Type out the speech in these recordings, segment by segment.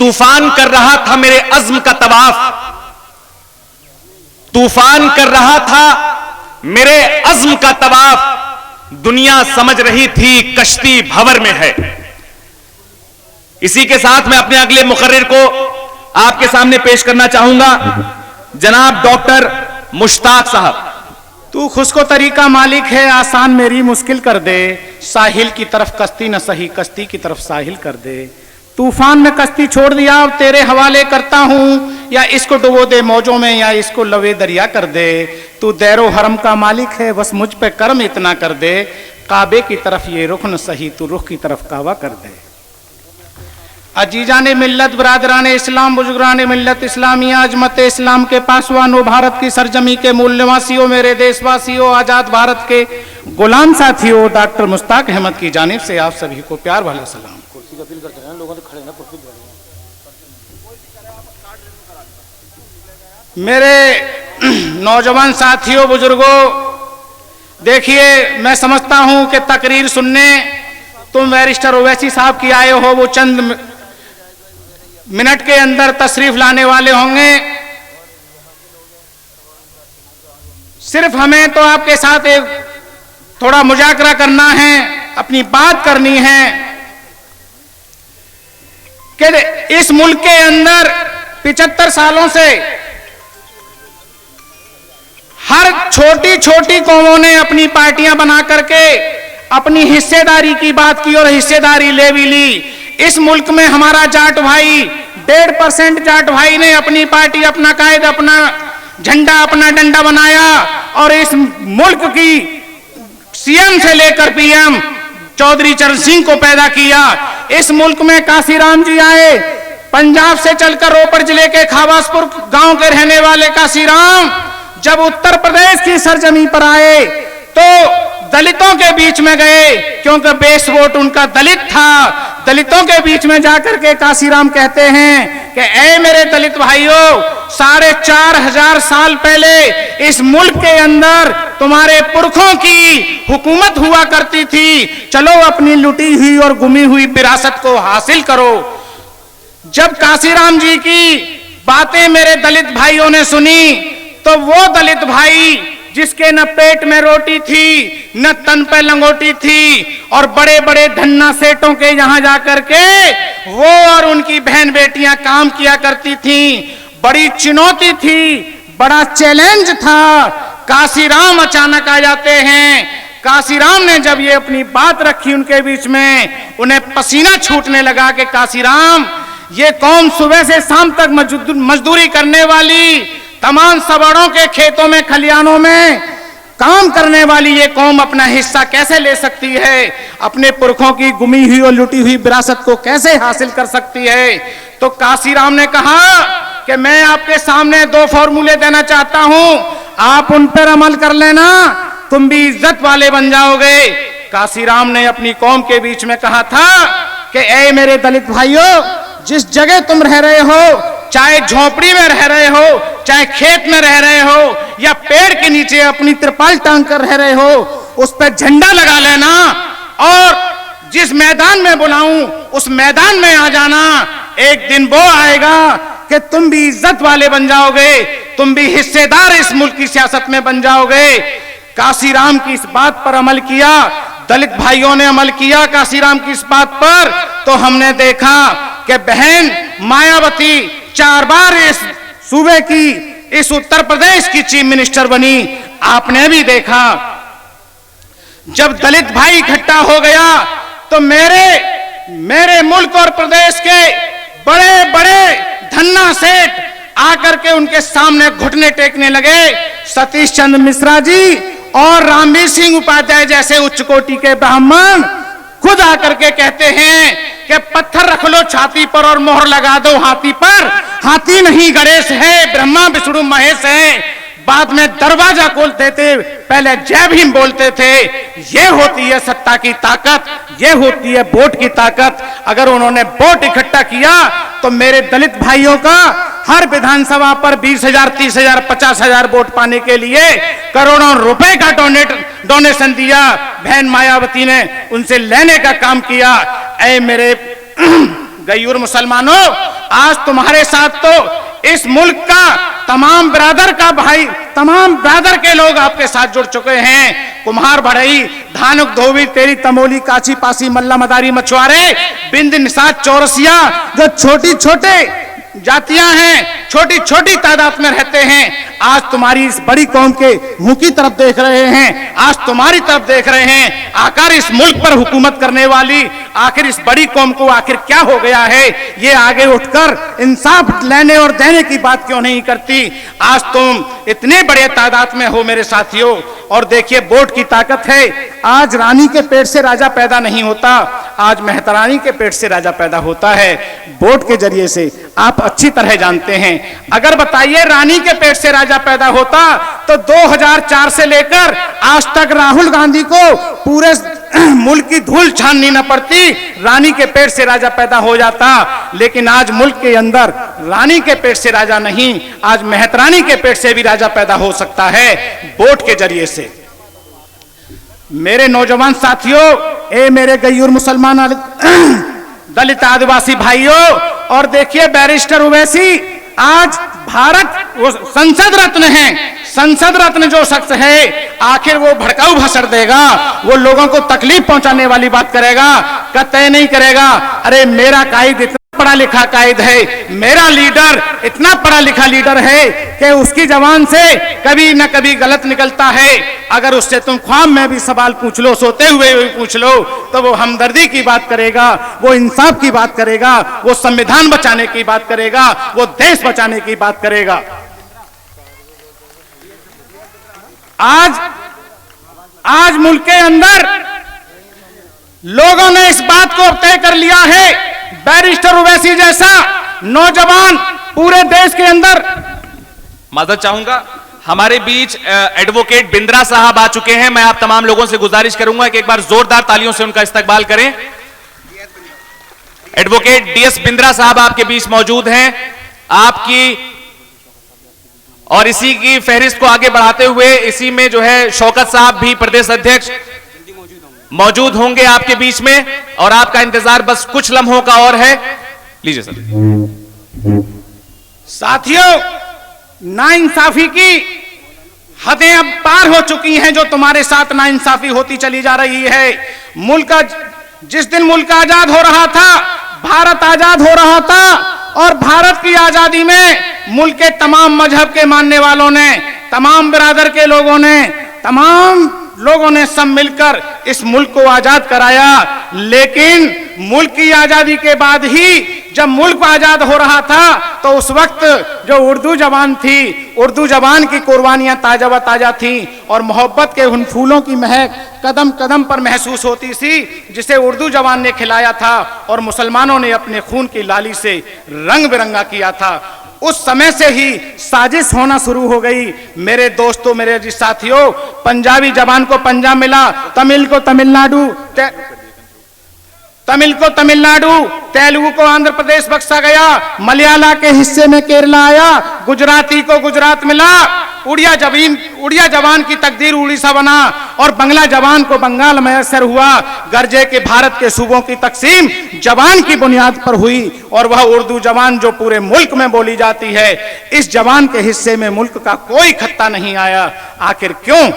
तूफान कर रहा था मेरे अज़्म का तवाफ, तूफान कर रहा था मेरे अज़्म का तवाफ, दुनिया समझ रही थी कश्ती भंवर में है। इसी के साथ मैं अपने अगले मुकर्रिर को आपके सामने पेश करना चाहूंगा, जनाब डॉक्टर मुश्ताक साहब। तू खुश को तरीका मालिक है, आसान मेरी मुश्किल कर दे, साहिल की तरफ कश्ती न सही कश्ती की तरफ साहिल कर दे। तूफान में कश्ती छोड़ दिया, अब तेरे हवाले करता हूं, या इसको डुबो दे मौजों में या इसको लवे दरिया कर दे। तू दैरो हरम का मालिक है, बस मुझ पे कर्म इतना कर दे, काबे की तरफ ये रुख न सही तू रुख की तरफ काबा कर दे। अजीजान मिल्लत बरादरान इस्लाम बुजुर्गान मिल्लत इस्लामिया अजमत इस्लाम के पासवानों, भारत की सरजमी के मूल निवासियों, मेरे देशवासियों, आजाद भारत के गुलाम साथियों, डॉक्टर मुश्ताक अहमद की जानिब से आप सभी को प्यार भरा सलाम। मेरे नौजवान साथियों, बुजुर्गों, देखिए मैं समझता हूं कि तकरीर सुनने तुम बैरिस्टर ओवैसी साहब की आए हो, वो चंद मिनट के अंदर तशरीफ लाने वाले होंगे। सिर्फ हमें तो आपके साथ एक थोड़ा मुजाकरा करना है, अपनी बात करनी है कि इस मुल्क के अंदर 75 सालों से हर छोटी छोटी कौमों ने अपनी पार्टियां बना करके अपनी हिस्सेदारी की बात की और हिस्सेदारी ले भी ली। इस मुल्क में हमारा जाट भाई 1.5% जाट भाई ने अपनी पार्टी, अपना कायद, अपना झंडा, अपना डंडा बनाया और इस मुल्क की सीएम से लेकर पीएम चौधरी चरण सिंह को पैदा किया। इस मुल्क में काशीराम जी आए, पंजाब से चलकर रोपड़ जिले के खाबासपुर गांव के रहने वाले काशीराम जब उत्तर प्रदेश की सरजमी पर आए तो दलितों के बीच में गए, क्योंकि बेस वोट उनका दलित था। दलितों के बीच में जाकर के काशीराम कहते हैं कि ऐ मेरे दलित भाइयों, 4,500 साल पहले इस मुल्क के अंदर तुम्हारे पुरखों की हुकूमत हुआ करती थी, चलो अपनी लुटी हुई और गुमी हुई विरासत को हासिल करो। जब काशीराम जी की बातें मेरे दलित भाइयों ने सुनी तो वो दलित भाई जिसके न पेट में रोटी थी न तन पे लंगोटी थी और बड़े बड़े धन्ना सेठों के यहां जाकर के वो और उनकी बहन बेटियां काम किया करती थी, बड़ी चुनौती थी, बड़ा चैलेंज था। काशीराम अचानक आ जाते हैं। काशीराम ने जब ये अपनी बात रखी उनके बीच में, उन्हें पसीना छूटने लगा कि काशीराम, ये कौम सुबह से शाम तक मजदूरी करने वाली, तमाम सवारों के खेतों में खलियानों में काम करने वाली ये कौम अपना हिस्सा कैसे ले सकती है, अपने पुरखों की गुमी हुई और लुटी हुई विरासत को कैसे हासिल कर सकती है। तो काशीराम ने कहा कि मैं आपके सामने 2 फॉर्मूले देना चाहता हूं, आप उन पर अमल कर लेना, तुम भी इज्जत वाले बन जाओगे। काशीराम ने अपनी कौम के बीच में कहा था कि ऐ मेरे दलित भाइयों, जिस जगह तुम रह रहे हो, चाहे झोपड़ी में रह रहे हो, चाहे खेत में रह रहे हो या पेड़ के नीचे अपनी त्रिपाल टांग कर रह रहे हो, उस पर झंडा लगा लेना और जिस मैदान में बुलाऊं उस मैदान में आ जाना। एक दिन वो आएगा कि तुम भी इज्जत वाले बन जाओगे, तुम भी हिस्सेदार इस मुल्क की सियासत में बन जाओगे। काशीराम की इस बात पर अमल किया, दलित भाइयों ने अमल किया काशीराम की इस बात पर, तो हमने देखा कि बहन मायावती 4 बार इस सूबे की, इस उत्तर प्रदेश की चीफ मिनिस्टर बनी। आपने भी देखा जब दलित भाई इकट्ठा हो गया तो मेरे मुल्क और प्रदेश के बड़े बड़े धन्ना सेठ आकर के उनके सामने घुटने टेकने लगे। सतीश चंद्र मिश्रा जी और रामवीर सिंह उपाध्याय जैसे उच्च कोटि के ब्राह्मण खुद आकर के कहते हैं कि पत्थर रख लो छाती पर और मोहर लगा दो हाथी पर, हाथी नहीं गणेश है, ब्रह्मा विष्णु महेश है। बाद में दरवाजा खोलते थे, पहले जय भीम बोलते थे। ये होती है सत्ता की ताकत, ये होती है वोट की ताकत। अगर उन्होंने वोट इकट्ठा किया तो मेरे दलित भाइयों का हर विधानसभा पर 20,000, 30,000, 50,000 वोट पाने के लिए करोड़ों रुपए का डोनेशन दिया। बहन मायावती ने उनसे लेने का काम किया। ऐ मेरे गयूर मुसलमानों, आज तुम्हारे साथ तो इस मुल्क का तमाम बिरादर का भाई, तमाम बिरादर के लोग आपके साथ जुड़ चुके हैं। कुम्हार, बढ़ई, धानुक, धोबी, तेरी, तमोली, काची, पासी, मल्ला, मदारी, मछुआरे, बिंद, निषाद, चौरसिया, जो छोटी छोटे जातियां हैं, छोटी छोटी तादाद में रहते हैं, आज तुम्हारी इस बड़ी कौम के मुंह की तरफ देख रहे हैं, आज तुम्हारी तरफ देख रहे हैं। आखिर इस मुल्क पर हुकूमत करने वाली आखिर इस बड़ी कौम को आखिर क्या हो गया है, ये आगे उठकर इंसाफ लेने और देने की बात क्यों नहीं करती। आज तुम इतने बड़े तादाद में हो मेरे साथियों, और देखिए वोट की ताकत है। आज रानी के पेट से राजा पैदा नहीं होता, आज मेहतरानी के पेट से राजा पैदा होता है, वोट के जरिए से। आप अच्छी तरह जानते हैं, अगर बताइए रानी के पेट से राजा पैदा होता तो 2004 से लेकर आज तक राहुल गांधी को पूरे मुल्क की धूल छाननी न पड़ती, रानी के पेट से राजा पैदा हो जाता। लेकिन आज मुल्क के अंदर रानी के पेट से राजा नहीं, आज मेहतरानी के पेट से भी राजा पैदा हो सकता है, वोट के जरिए से। मेरे नौजवान साथियों, ए मेरे गैयूर मुसलमान दलित आदिवासी भाइयों, और देखिए बैरिस्टर उवैसी आज भारत वो संसद रत्न है, संसद रत्न जो शख्स है, आखिर वो भड़काऊ भाषण देगा, वो लोगों को तकलीफ पहुंचाने वाली बात करेगा, कतई नहीं करेगा। अरे मेरा कायद इतना पढ़ा लिखा कायद है, मेरा लीडर इतना पढ़ा लिखा लीडर है कि उसकी जबान से कभी न कभी गलत निकलता है। अगर उससे तुम ख्वाब में भी सवाल पूछ लो, सोते हुए भी पूछ लो, तो वो हमदर्दी की बात करेगा, वो इंसाफ की बात करेगा, वो संविधान बचाने की बात करेगा, वो देश बचाने की बात करेगा। आज मुल्क के अंदर लोगों ने इस बात को तय कर लिया है, बैरिस्टर उवैसी जैसा नौजवान पूरे देश के अंदर। माजरत चाहूंगा, हमारे बीच एडवोकेट बिंद्रा साहब आ चुके हैं। मैं आप तमाम लोगों से गुजारिश करूंगा कि एक बार जोरदार तालियों से उनका इस्तकबाल करें। एडवोकेट डीएस बिंद्रा साहब आपके बीच मौजूद हैं। आपकी और इसी की फहरिस्त को आगे बढ़ाते हुए इसी में जो है शौकत साहब भी प्रदेश अध्यक्ष मौजूद होंगे आपके बीच में, और आपका इंतजार बस कुछ लम्हों का और है। लीजिए सर। साथियों, नाइंसाफी की हदें अब पार हो चुकी हैं, जो तुम्हारे साथ नाइंसाफी होती चली जा रही है। मुल्क जिस दिन मुल्क आजाद हो रहा था, भारत आजाद हो रहा था, और भारत की आजादी में मुल्क के तमाम मजहब के मानने वालों ने, तमाम बिरादर के लोगों ने, तमाम लोगों ने सब मिलकर इस मुल्क को आजाद कराया। लेकिन मुल्क की आजादी के बाद ही जब मुल्क आजाद हो रहा था, तो उस वक्त जो उर्दू जबान थी, उर्दू जबान की कुर्बानियां ताजा व ताजा थी, और मोहब्बत के उन फूलों की महक कदम कदम पर महसूस होती थी, जिसे उर्दू जबान ने खिलाया था और मुसलमानों ने अपने खून की लाली से रंग बिरंगा किया था। उस समय से ही साजिश होना शुरू हो गई। मेरे दोस्तों, मेरे साथियों, पंजाबी जबान को पंजाब मिला, तमिल को तमिलनाडु, तेलुगु को आंध्र प्रदेश बख्शा गया, मलयाला के हिस्से में केरला आया, गुजराती को गुजरात मिला, उड़िया जबान की तकदीर उड़ीसा बना, और बंगला जबान को बंगाल मैसर हुआ। गर्जे के भारत के सूबों की तकसीम जबान की बुनियाद पर हुई, और वह उर्दू जबान जो पूरे मुल्क में बोली जाती है, इस जबान के हिस्से में मुल्क का कोई खत्ता नहीं आया। आखिर क्यों?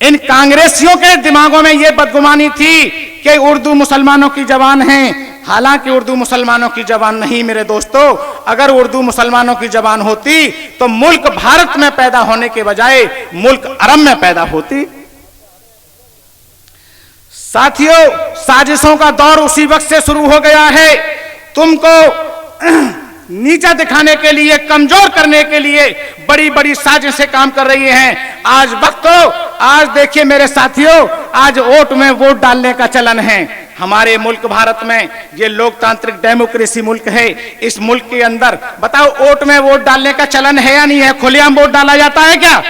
इन कांग्रेसियों के दिमागों में यह बदगुमानी थी कि उर्दू मुसलमानों की जबान है, हालांकि उर्दू मुसलमानों की जबान नहीं मेरे दोस्तों। अगर उर्दू मुसलमानों की जबान होती तो मुल्क भारत में पैदा होने के बजाय मुल्क अरब में पैदा होती। साथियों, साजिशों का दौर उसी वक्त से शुरू हो गया है। तुमको नीचा दिखाने के लिए, कमजोर करने के लिए बड़ी बड़ी साजिशें काम कर रही हैं। आज वक्त आज देखिए मेरे साथियों, आज वोट में वोट डालने का चलन है हमारे मुल्क भारत में। ये लोकतांत्रिक डेमोक्रेसी मुल्क है। इस मुल्क के अंदर बताओ, वोट में वोट डालने का चलन है या नहीं है? खुलेआम वोट डाला जाता है क्या?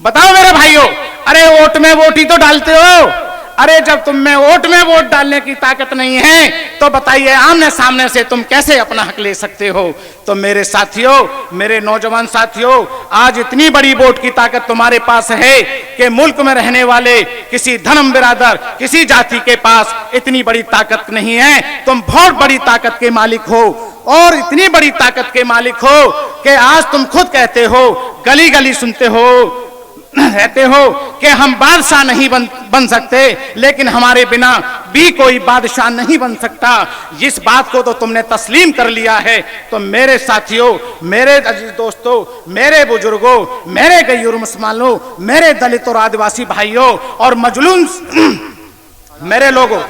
बताओ मेरे भाइयों। अरे वोट में वोट ही तो डालते हो। अरे जब तुम में वोट डालने की ताकत नहीं है तो बताइए आमने सामने से तुम कैसे अपना हक ले सकते हो। तो मेरे साथियों, मेरे नौजवान साथियों, आज इतनी बड़ी वोट की ताकत तुम्हारे पास है कि मुल्क में रहने वाले किसी धर्म बिरादर, किसी जाति के पास इतनी बड़ी ताकत नहीं है। तुम बहुत बड़ी ताकत के मालिक हो और इतनी बड़ी ताकत के मालिक हो कि आज तुम खुद कहते हो, गली गली सुनते हो, कहते हो कि हम बादशाह नहीं बन सकते, लेकिन हमारे बिना भी कोई बादशाह नहीं बन सकता। जिस बात को तो तुमने तस्लीम कर लिया है। तो मेरे साथियों, मेरे अजीज दोस्तों, मेरे बुजुर्गों, मेरे गैर मुसलमानों, मेरे दलित और आदिवासी भाइयों और मजलूम मेरे लोगों,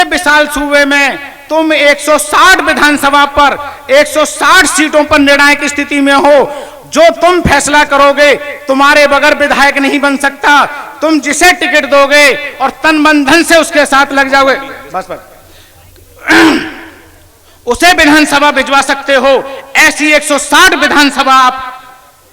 विशाल सूबे में तुम 160 विधानसभा पर 160 सीटों पर निर्णायक स्थिति में हो। जो तुम फैसला करोगे, तुम्हारे बगैर विधायक नहीं बन सकता। तुम जिसे टिकट दोगे और तन मन धन से उसके साथ लग जाओगे, बस उसे विधानसभा भिजवा सकते हो। ऐसी 160 विधानसभा आप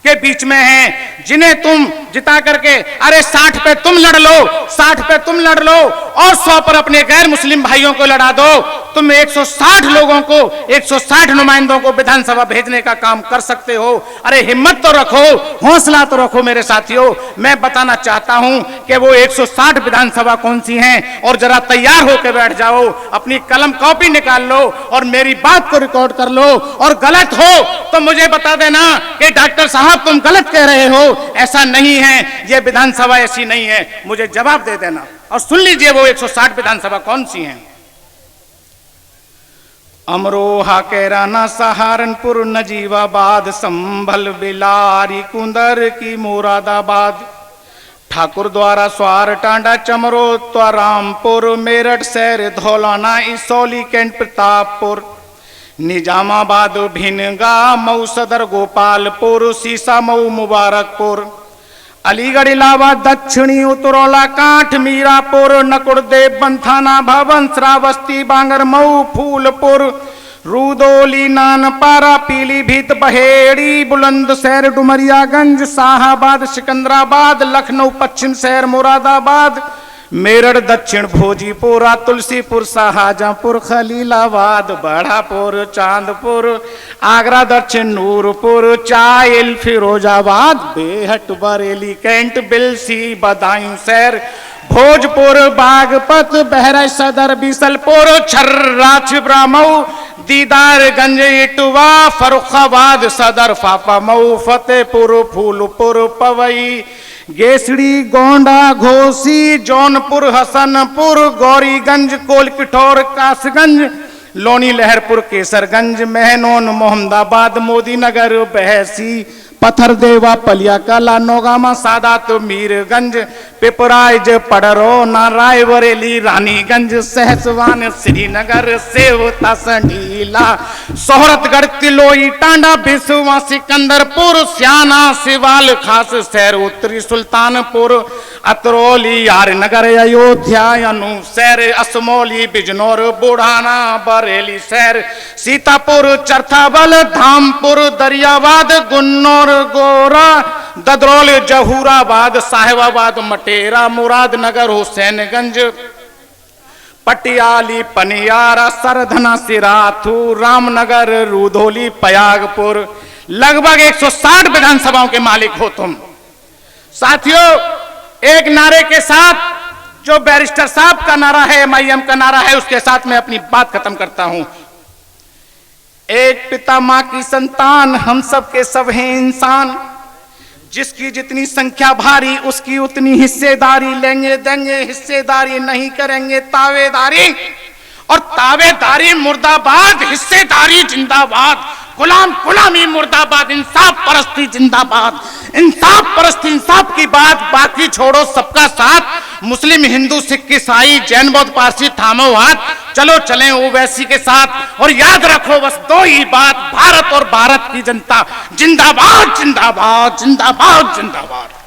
के बीच में हैं जिन्हें तुम जिता करके, अरे 60 पे तुम लड़ लो, 60 पे तुम लड़ लो और 100 पर अपने गैर मुस्लिम भाइयों को लड़ा दो। तुम 160 लोगों को, 160 नुमाइंदों को विधानसभा भेजने का काम कर सकते हो। अरे हिम्मत तो रखो, हौसला तो रखो मेरे साथियों। मैं बताना चाहता हूं कि वो 160 विधानसभा कौन सी हैं, और जरा तैयार होकर बैठ जाओ, अपनी कलम कॉपी निकाल लो और मेरी बात को रिकॉर्ड कर लो। और गलत हो तो मुझे बता देना कि डॉक्टर साहब तुम गलत कह रहे हो, ऐसा नहीं है, ये विधानसभा ऐसी नहीं है। मुझे जवाब दे देना और सुन लीजिए वो 160 विधानसभा कौन सी हैं। अमरोहा, कैराना, सहारनपुर, नजीबाबाद, संभल, बिलारी, कुंदर की, मुरादाबाद, ठाकुर द्वारा, स्वार, टांडा, चमरोत्वा, रामपुर, मेरठ, शहर, धौलाना, इसौली, कैंट, प्रतापपुर, निजामाबाद, भिनगा, मऊ सदर, गोपालपुर, सीसा, मऊ, मुबारकपुर, अलीगढ़, इलाहाबाद, दक्षिणी, उतरौला, कांठ, मीरापुर, नकुड़देव, बंथाना, भवन, श्रावस्ती, बांगर, मऊ, फूलपुर, रूदोली, नानपारा, पीलीभीत, बहेड़ी, बुलंदशहर, डुमरियागंज, शाहाबाद, सिकंदराबाद, लखनऊ, पश्चिम शहर, मुरादाबाद, मेरठ, दक्षिण भोजीपुरा, तुलसीपुर, शाहजहांपुर, खलीलाबाद, बड़ापुर, चांदपुर, आगरा, दक्षिण नूरपुर, चाइल, फिरोजाबाद, बेहट, बरेली, कैंट, बिलसी, बदायूं शहर, भोजपुर, बागपत, बहराइच सदर, बीसलपुर, छर्रा, छिबरा, मऊ, दीदारगंज, इटवा, फर्रुखाबाद सदर, फाफा, मऊ, फतेहपुर, फूलपुर, पवई, गेसड़ी, गोंडा, घोसी, जौनपुर, हसनपुर, गौरीगंज, कोलकिठौर, कासगंज, लोनी, लहरपुर, केसरगंज, महनौन, मोहम्मदाबाद, मोदीनगर, बहसी, पत्थरदेवा, पलिया कला, नौगामा, सादात, मीरगंज, पिपराइज, पड़रौना, रायबरेली, रानीगंज, सहसवान, श्रीनगर, सेवता, संडीला, सोहरतगढ़, तिलोई, टांडा, बिसवा, सिकंदरपुर, स्याना, सिवाल, खास शहर, उत्तरी सुल्तानपुर, अतरौली, यारनगर, अयोध्या, अनूपशहर, असमौली, बिजनौर, बुढ़ाना, बरेली शहर, सीतापुर, चरथाबल, धामपुर, दरियाबाद, गुन्नौर, गोरा, ददरौल, जहूराबाद, साहिबाबाद, मटेरा, मुरादनगर, हुसैनगंज, पटियाली, पनियारा, सरधना, सिराथू, रामनगर, रूधोली, पयागपुर। लगभग 160 विधानसभाओं के मालिक हो तुम। साथियों, एक नारे के साथ जो बैरिस्टर साहब का नारा है, MIM का नारा है, उसके साथ मैं अपनी बात खत्म करता हूं। एक पिता मां की संतान, हम सब के सब हैं इंसान, जिसकी जितनी संख्या भारी उसकी उतनी हिस्सेदारी, लेंगे देंगे हिस्सेदारी, नहीं करेंगे तावेदारी, और तावेदारी मुर्दाबाद, हिस्सेदारी जिंदाबाद, गुलाम गुलामी मुर्दाबाद, इंसाफ परस्ती जिंदाबाद, इंसाफ परस्ती, इंसाफ की बात बाकी छोड़ो, सबका साथ, मुस्लिम, हिंदू, सिख, ईसाई, जैन, बौद्ध, पारसी, थामो हाथ, चलो चलें ओवैसी के साथ। और याद रखो बस दो ही बात, भारत और भारत की जनता जिंदाबाद जिंदाबाद जिंदाबाद जिंदाबाद।